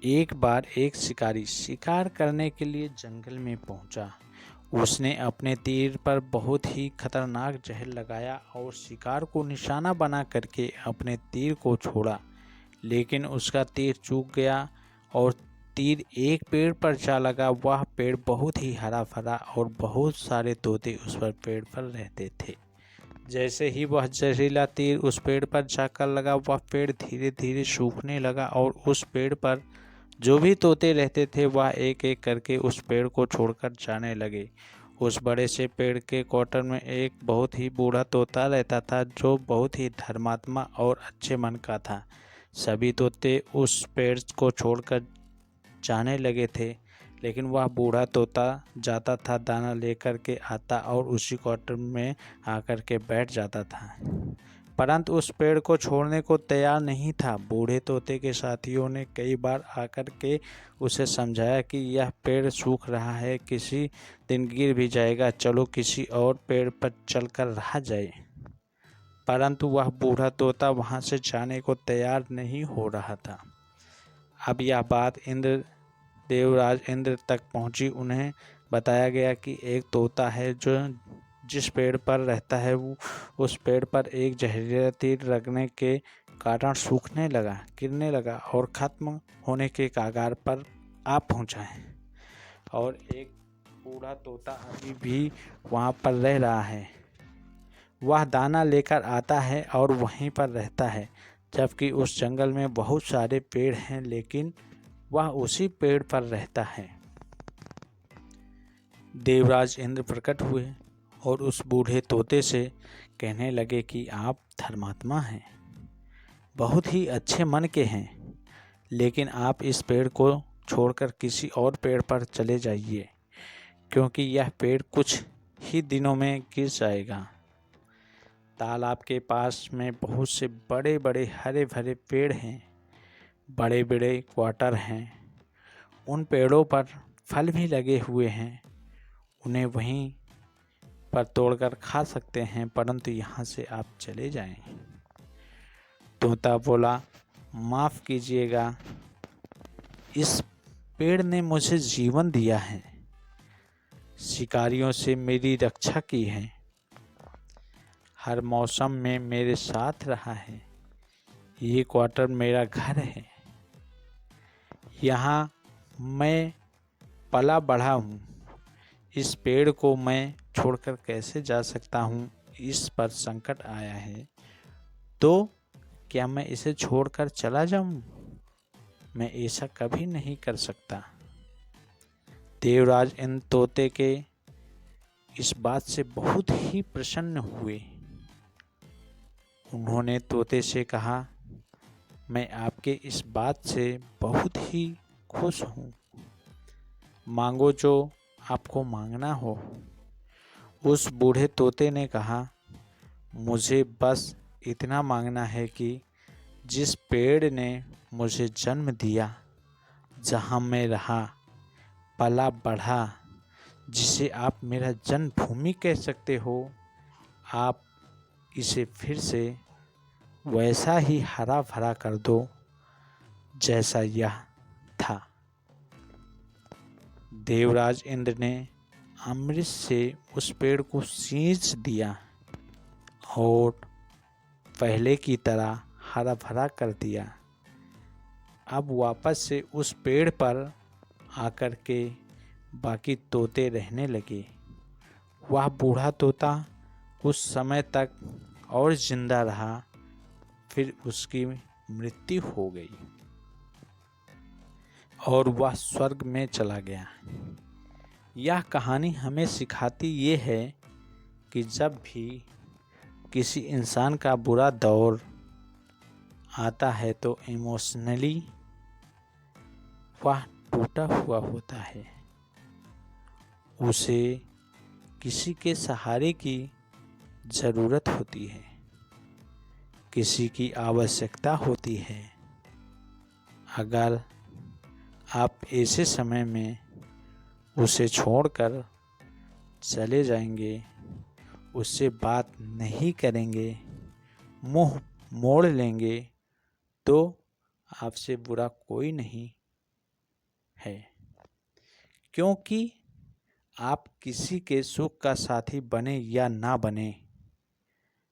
एक बार एक शिकारी शिकार करने के लिए जंगल में पहुंचा। उसने अपने तीर पर बहुत ही खतरनाक जहर लगाया और शिकार को निशाना बना करके अपने तीर को छोड़ा, लेकिन उसका तीर चूक गया और तीर एक पेड़ पर जा लगा। वह पेड़ बहुत ही हरा भरा और बहुत सारे तोते उस पर पेड़ पर रहते थे। जैसे ही वह जहरीला तीर उस पेड़ पर जाकर लगा, वह पेड़ धीरे धीरे सूखने लगा और उस पेड़ पर जो भी तोते रहते थे वह एक एक करके उस पेड़ को छोड़कर जाने लगे। उस बड़े से पेड़ के क्वार्टर में एक बहुत ही बूढ़ा तोता रहता था, जो बहुत ही धर्मात्मा और अच्छे मन का था। सभी तोते उस पेड़ को छोड़कर जाने लगे थे, लेकिन वह बूढ़ा तोता जाता था, दाना लेकर के आता और उसी क्वार्टर में आकर के बैठ जाता था, परंतु उस पेड़ को छोड़ने को तैयार नहीं था। बूढ़े तोते के साथियों ने कई बार आकर के उसे समझाया कि यह पेड़ सूख रहा है, किसी दिन गिर भी जाएगा, चलो किसी और पेड़ पर चलकर रह जाए, परंतु वह बूढ़ा तोता वहां से जाने को तैयार नहीं हो रहा था। अब यह बात देवराज इंद्र तक पहुंची। उन्हें बताया गया कि एक तोता है जो जिस पेड़ पर रहता है, वो उस पेड़ पर एक जहरीला तीर लगने के कारण सूखने लगा, गिरने लगा और ख़त्म होने के कगार पर आ पहुंचा है। और एक बूढ़ा तोता अभी भी वहां पर रह रहा है। वह दाना लेकर आता है और वहीं पर रहता है, जबकि उस जंगल में बहुत सारे पेड़ हैं, लेकिन वह उसी पेड़ पर रहता है। देवराज इंद्र प्रकट हुए और उस बूढ़े तोते से कहने लगे कि आप धर्मात्मा हैं, बहुत ही अच्छे मन के हैं, लेकिन आप इस पेड़ को छोड़कर किसी और पेड़ पर चले जाइए, क्योंकि यह पेड़ कुछ ही दिनों में गिर जाएगा। तालाब के पास में बहुत से बड़े बड़े हरे भरे पेड़ हैं, बड़े बड़े क्वार्टर हैं, उन पेड़ों पर फल भी लगे हुए हैं, उन्हें वहीं पर तोड़कर खा सकते हैं, परंतु यहाँ से आप चले जाएं। तोता बोला, माफ़ कीजिएगा, इस पेड़ ने मुझे जीवन दिया है, शिकारियों से मेरी रक्षा की है, हर मौसम में मेरे साथ रहा है, ये क्वार्टर मेरा घर है, यहाँ मैं पला बढ़ा हूँ, इस पेड़ को मैं छोड़कर कैसे जा सकता हूँ। इस पर संकट आया है तो क्या मैं इसे छोड़कर चला जाऊँ? मैं ऐसा कभी नहीं कर सकता। देवराज इन तोते के इस बात से बहुत ही प्रसन्न हुए। उन्होंने तोते से कहा, मैं आपके इस बात से बहुत ही खुश हूँ, मांगो जो आपको मांगना हो। उस बूढ़े तोते ने कहा, मुझे बस इतना मांगना है कि जिस पेड़ ने मुझे जन्म दिया, जहाँ मैं रहा, पला बढ़ा, जिसे आप मेरा जन्मभूमि कह सकते हो, आप इसे फिर से वैसा ही हरा भरा कर दो जैसा यह था। देवराज इंद्र ने अमृत से उस पेड़ को सींच दिया और पहले की तरह हरा भरा कर दिया। अब वापस से उस पेड़ पर आकर के बाकी तोते रहने लगे। वह बूढ़ा तोता कुछ समय तक और जिंदा रहा, फिर उसकी मृत्यु हो गई और वह स्वर्ग में चला गया। यह कहानी हमें सिखाती ये है कि जब भी किसी इंसान का बुरा दौर आता है तो इमोशनली वह टूटा हुआ होता है, उसे किसी के सहारे की ज़रूरत होती है, किसी की आवश्यकता होती है। अगर आप ऐसे समय में उसे छोड़कर चले जाएंगे, उससे बात नहीं करेंगे, मुंह मोड़ लेंगे, तो आपसे बुरा कोई नहीं है, क्योंकि आप किसी के सुख का साथी बने या ना बने,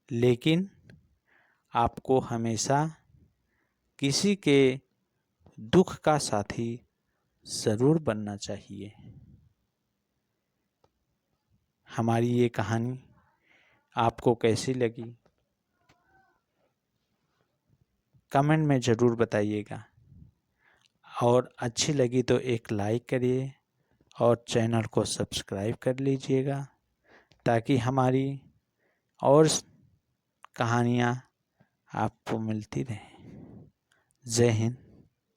लेकिन आपको हमेशा किसी के दुख का साथी ज़रूर बनना चाहिए। हमारी ये कहानी आपको कैसी लगी कमेंट में ज़रूर बताइएगा, और अच्छी लगी तो एक लाइक करिए और चैनल को सब्सक्राइब कर लीजिएगा, ताकि हमारी और कहानियाँ आपको मिलती रहें। जय हिंद,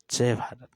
जय भारत।